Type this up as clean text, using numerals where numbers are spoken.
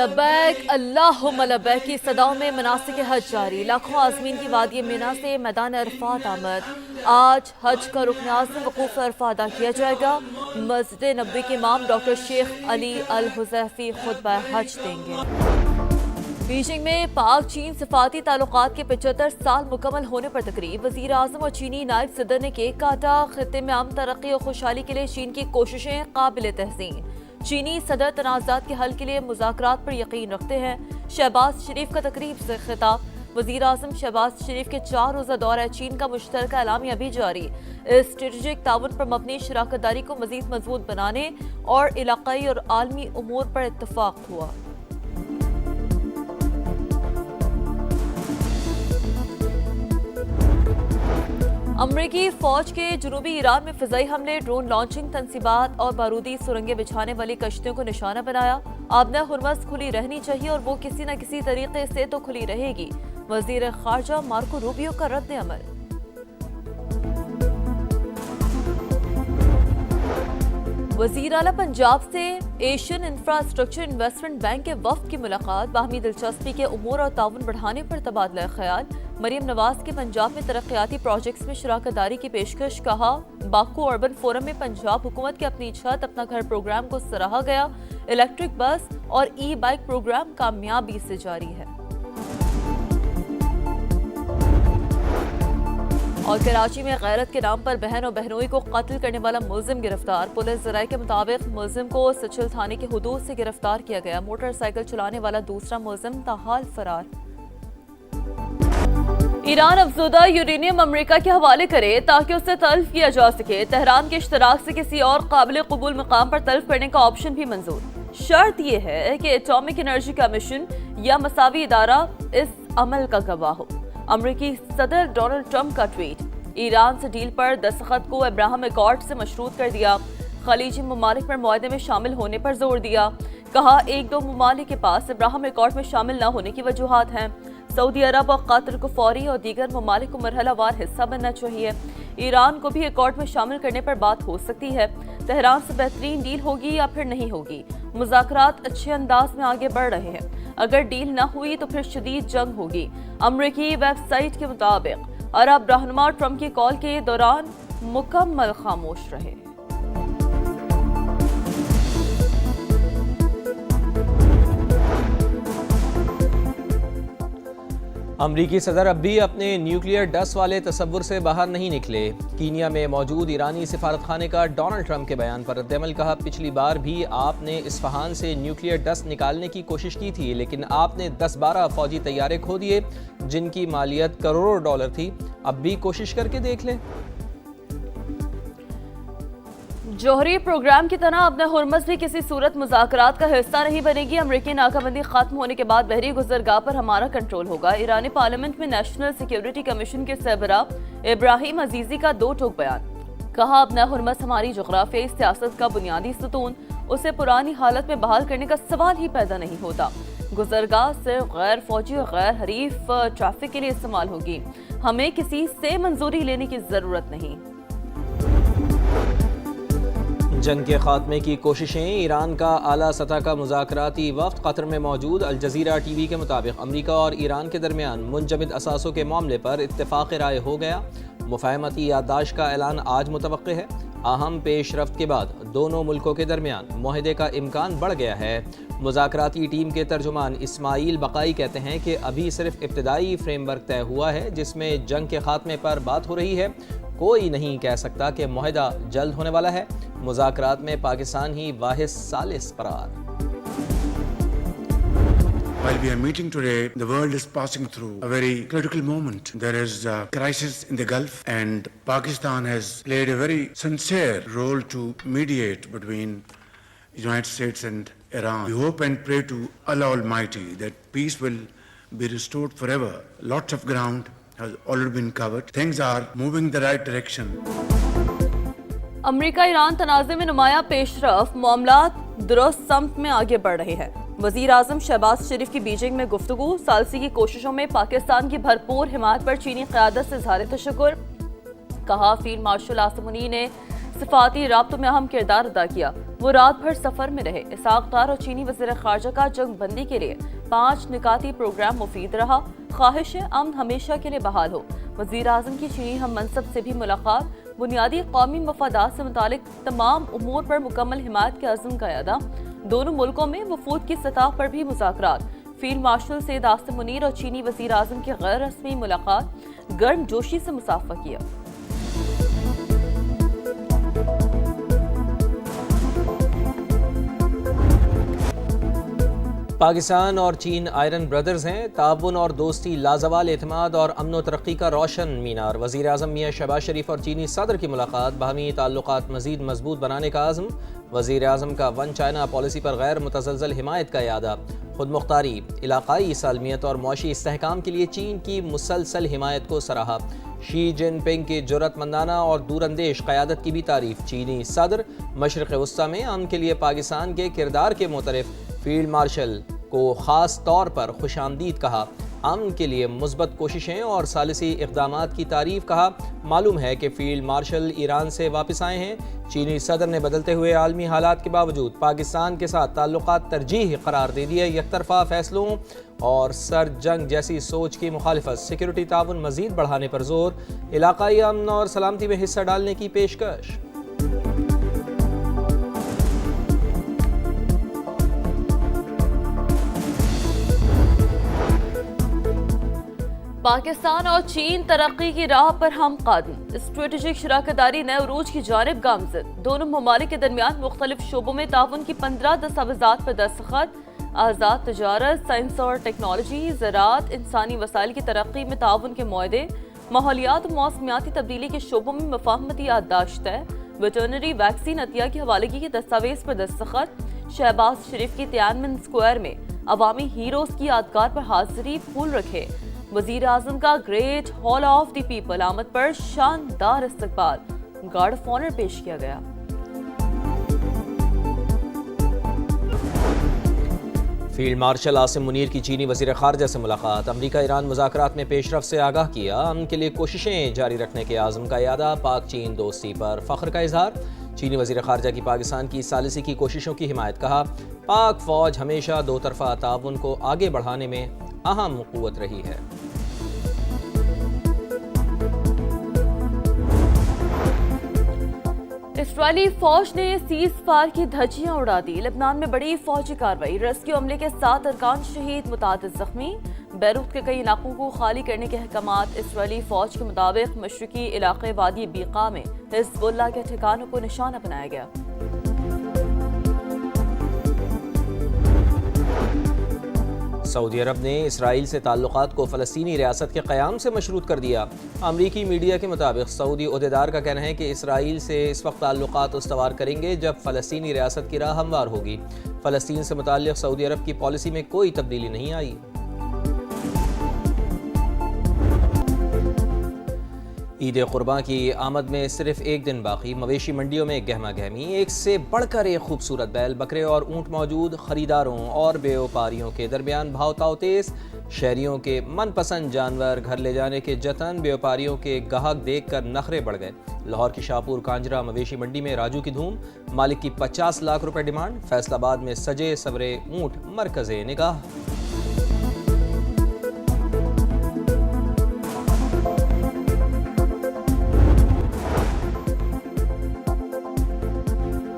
لبیک اللہم لبیک کی صداؤں میں مناسک حج جاری، لاکھوں عازمین کی وادی مینا سے میدان عرفات آمد۔ آج حج کا رکن اعظم وقوف عرفات ادا کیا جائے گا۔ مسجد نبوی کے امام ڈاکٹر شیخ علی الحذیفی خطبہ حج دیں گے۔ بیجنگ میں پاک چین سفارتی تعلقات کے 75 سال مکمل ہونے پر تقریب، وزیر اعظم اور چینی نائب صدر نے کیک کاٹا۔ خطے میں امن، ترقی اور خوشحالی کے لیے چین کی کوششیں قابل تحسین۔ چینی صدر تنازعات کے حل کے لیے مذاکرات پر یقین رکھتے ہیں۔ شہباز شریف کا تقریب سے خطاب، وزیر اعظم شہباز شریف کے 4 روزہ دورہ چین کا مشترکہ اعلامیہ بھی جاری۔ اسٹریٹجک تعاون پر مبنی شراکت داری کو مزید مضبوط بنانے اور علاقائی اور عالمی امور پر اتفاق ہوا۔ امریکی فوج کے جنوبی ایران میں فضائی حملے، ڈرون لانچنگ تنصیبات اور بارودی سرنگیں بچھانے والی کشتیوں کو نشانہ بنایا۔ آبنہ ہرمز کھلی رہنی چاہیے اور وہ کسی نہ کسی طریقے سے تو کھلی رہے گی، وزیر خارجہ مارکو روبیو کا رد عمل۔ وزیر اعلیٰ پنجاب سے ایشین انفراسٹرکچر انویسٹمنٹ بینک کے وفد کی ملاقات، باہمی دلچسپی کے امور اور تعاون بڑھانے پر تبادلہ خیال۔ مریم نواز کے پنجاب میں ترقیاتی پروجیکٹس میں شراکت داری کی پیشکش، کہا باکو اربن فورم میں پنجاب حکومت کے اپنی چھت اپنا گھر پروگرام کو سراہا گیا۔ الیکٹرک بس اور ای بائک پروگرام کامیابی سے جاری ہے۔ اور کراچی میں غیرت کے نام پر بہن اور بہنوئی کو قتل کرنے والا ملزم گرفتار، پولیس ذرائع کے مطابق ملزم کو سچل تھانے کی حدود سے گرفتار کیا گیا۔ موٹر سائیکل چلانے والا دوسرا ملزم تاحال فرار۔ ایران افزودہ یورینیم امریکہ کے حوالے کرے تاکہ اسے تلف کیا جا سکے۔ تہران کے اشتراک سے کسی اور قابل قبول مقام پر تلف کرنے کا آپشن بھی منظور۔ شرط یہ ہے کہ ایٹامک انرجی کمیشن یا مساوی ادارہ اس عمل کا گواہ ہو۔ امریکی صدر ڈونلڈ ٹرمپ کا ٹویٹ، ایران سے ڈیل پر دستخط کو ابراہم ایکارڈ سے مشروط کر دیا۔ خلیجی ممالک پر معاہدے میں شامل ہونے پر زور دیا، کہا 1-2 ممالک کے پاس ابراہم ایکارڈ میں شامل نہ ہونے کی وجوہات ہیں۔ سعودی عرب اور قطر کو فوری اور دیگر ممالک کو مرحلہ وار حصہ بننا چاہیے۔ ایران کو بھی ایکارڈ میں شامل کرنے پر بات ہو سکتی ہے۔ تہران سے بہترین ڈیل ہوگی یا پھر نہیں ہوگی۔ مذاکرات اچھے انداز میں آگے بڑھ رہے ہیں، اگر ڈیل نہ ہوئی تو پھر شدید جنگ ہوگی۔ امریکی ویب سائٹ کے مطابق عرب رہنما ٹرمپ کی کال کے دوران مکمل خاموش رہے۔ امریکی صدر اب بھی اپنے نیوکلیئر ڈس والے تصور سے باہر نہیں نکلے۔ کینیا میں موجود ایرانی سفارتخانے کا ڈونلڈ ٹرمپ کے بیان پر رد عمل، کہا پچھلی بار بھی آپ نے اصفہان سے نیوکلیئر ڈس نکالنے کی کوشش کی تھی، لیکن آپ نے 10-12 فوجی طیارے کھو دیے جن کی مالیت کروڑوں ڈالر تھی۔ اب بھی کوشش کر کے دیکھ لیں۔ جوہری پروگرام کی طرح ابن ہرمز بھی کسی صورت مذاکرات کا حصہ نہیں بنے گی۔ امریکی ناکہ بندی ختم ہونے کے بعد بحری گزرگاہ پر ہمارا کنٹرول ہوگا۔ ایرانی پارلیمنٹ میں نیشنل سیکیورٹی کمیشن کے سربراہ ابراہیم عزیزی کا 2 ٹوک بیان، کہا ابن ہرمز ہماری جغرافیائی سیاست کا بنیادی ستون، اسے پرانی حالت میں بحال کرنے کا سوال ہی پیدا نہیں ہوتا۔ گزرگاہ صرف غیر فوجی اور غیر حریف ٹریفک کے لیے استعمال ہوگی، ہمیں کسی سے منظوری لینے کی ضرورت نہیں۔ جنگ کے خاتمے کی کوششیں، ایران کا اعلیٰ سطح کا مذاکراتی وفد قطر میں موجود۔ الجزیرہ ٹی وی کے مطابق امریکہ اور ایران کے درمیان منجمد اثاثوں کے معاملے پر اتفاق رائے ہو گیا۔ مفاہمتی یادداشت کا اعلان آج متوقع ہے۔ اہم پیش رفت کے بعد دونوں ملکوں کے درمیان معاہدے کا امکان بڑھ گیا ہے۔ مذاکراتی ٹیم کے ترجمان اسماعیل بقائی کہتے ہیں کہ ابھی صرف ابتدائی فریم ورک طے ہوا ہے جس میں جنگ کے خاتمے پر بات ہو رہی ہے۔ کوئی نہیں کہہ سکتا کہ معاہدہ جلد ہونے والا ہے۔ مذاکرات میں پاکستان ہی واحد ثالث قرار۔ While we are meeting today, the world is passing through a very critical moment. There is a crisis in the Gulf and Pakistan has played a very sincere role to mediate between the United States and Iran. We hope and pray to Allah Almighty that peace will be restored forever. Lots of ground has already been covered. Things are moving the right direction. امریکہ ایران تنازع میں نمایاں پیش رفت، معاملات درست سمت میں آگے بڑھ رہے ہیں۔ وزیر اعظم شہباز شریف کی بیجنگ میں گفتگو، ثالثی کی کوششوں میں پاکستان کی بھرپور حمایت پر چینی قیادت سے اظہار تشکر، کہا فیلڈ مارشل آصم منی نے سفارتی رابطوں میں اہم کردار ادا کیا۔ وہ رات بھر سفر میں رہے۔ اسحاق ڈار اور چینی وزیر خارجہ کا جنگ بندی کے لیے 5 نکاتی پروگرام مفید رہا۔ خواہش ہے امن ہمیشہ کے لیے بحال ہو۔ وزیر اعظم کی چینی ہم منصب سے بھی ملاقات۔ بنیادی قومی مفادات سے متعلق تمام امور پر مکمل حمایت کے عزم کا اعادہ۔ دونوں ملکوں میں وفود کی سطح پر بھی مذاکرات۔ فیلڈ مارشل سید آصم منیر اور چینی وزیر اعظم کی غیر رسمی ملاقات۔ گرم جوشی سے مصافحہ کیا۔ پاکستان اور چین آئرن بردرز ہیں۔ تعاون اور دوستی لازوال اعتماد اور امن و ترقی کا روشن مینار۔ وزیر اعظم میاں شہباز شریف اور چینی صدر کی ملاقات۔ باہمی تعلقات مزید مضبوط بنانے کا عزم۔ وزیر اعظم کا ون چائنا پالیسی پر غیر متزلزل حمایت کا اعادہ۔ خود مختاری، علاقائی سالمیت اور معاشی استحکام کے لیے چین کی مسلسل حمایت کو سراہا۔ شی جن پنگ کی جرأت مندانہ اور دور اندیش قیادت کی بھی تعریف۔ چینی صدر مشرق وسطی میں امن کے لیے پاکستان کے کردار کے معترف فیلڈ مارشل کو خاص طور پر خوش آمدید کہا۔ امن کے لیے مثبت کوششیں اور ثالثی اقدامات کی تعریف کہا۔ معلوم ہے کہ فیلڈ مارشل ایران سے واپس آئے ہیں۔ چینی صدر نے بدلتے ہوئے عالمی حالات کے باوجود پاکستان کے ساتھ تعلقات ترجیحی قرار دے دیے۔ یک طرفہ فیصلوں اور سر جنگ جیسی سوچ کی مخالفت۔ سیکورٹی تعاون مزید بڑھانے پر زور۔ علاقائی امن اور سلامتی میں حصہ ڈالنے کی پیشکش۔ پاکستان اور چین ترقی کی راہ پر ہم قدم۔ اسٹریٹجک شراکت داری نئے عروج کی جانب گامزن۔ دونوں ممالک کے درمیان مختلف شعبوں میں تعاون کی 15 دستاویزات پر دستخط۔ آزاد تجارت، سائنس اور ٹیکنالوجی، زراعت، انسانی وسائل کی ترقی میں تعاون کے معاہدے۔ ماحولیات و موسمیاتی تبدیلی کے شعبوں میں مفاہمتی یادداشت ہے۔ ویٹرنری ویکسین عطیہ کی حوالگی کے دستاویز پر دستخط۔ شہباز شریف کی تیانمن اسکوائر میں عوامی ہیروز کی یادگار پر حاضری پھول رکھے۔ وزیر اعظم کا great hall of the people آمد پر شاندار استقبال۔ گارڈ آف آنر پیش کیا گیا۔ فیلڈ مارشل آصم منیر کی چینی وزیر خارجہ سے ملاقات۔ امریکہ ایران مذاکرات میں پیش رفت سے آگاہ کیا۔ امن کے لیے کوششیں جاری رکھنے کے عزم کا اعادہ۔ پاک چین دوستی پر فخر کا اظہار۔ چینی وزیر خارجہ کی پاکستان کی ثالثی کی کوششوں کی حمایت۔ کہا پاک فوج ہمیشہ دو طرفہ تعاون کو آگے بڑھانے میں اہم قوت رہی ہے۔ اسرائیلی فوج نے سیز فائر کی دھجیاں اڑا دی۔ لبنان میں بڑی فوجی کارروائی۔ ریسکیو عملے کے 7 ارکان شہید، متعدد زخمی۔ بیروت کے کئی علاقوں کو خالی کرنے کے احکامات۔ اسرائیلی فوج کے مطابق مشرقی علاقے وادی بیقا میں حزب اللہ کے ٹھکانوں کو نشانہ بنایا گیا۔ سعودی عرب نے اسرائیل سے تعلقات کو فلسطینی ریاست کے قیام سے مشروط کر دیا۔ امریکی میڈیا کے مطابق سعودی عہدیدار کا کہنا ہے کہ اسرائیل سے اس وقت تعلقات استوار کریں گے جب فلسطینی ریاست کی راہ ہموار ہوگی۔ فلسطین سے متعلق سعودی عرب کی پالیسی میں کوئی تبدیلی نہیں آئی۔ عید قرباں کی آمد میں صرف ایک دن باقی۔ مویشی منڈیوں میں گہما گہمی۔ ایک سے بڑھ کر ایک خوبصورت بیل، بکرے اور اونٹ موجود۔ خریداروں اور بیوپاریوں کے درمیان بھاؤ تاؤ تیز۔ شہریوں کے من پسند جانور گھر لے جانے کے جتن۔ بیوپاریوں کے گاہک دیکھ کر نخرے بڑھ گئے۔ لاہور کی شاہپور کانجرا مویشی منڈی میں راجو کی دھوم۔ مالک کی 50 لاکھ روپے ڈیمانڈ۔ فیصل آباد میں سجے سورے اونٹ مرکز نگاہ۔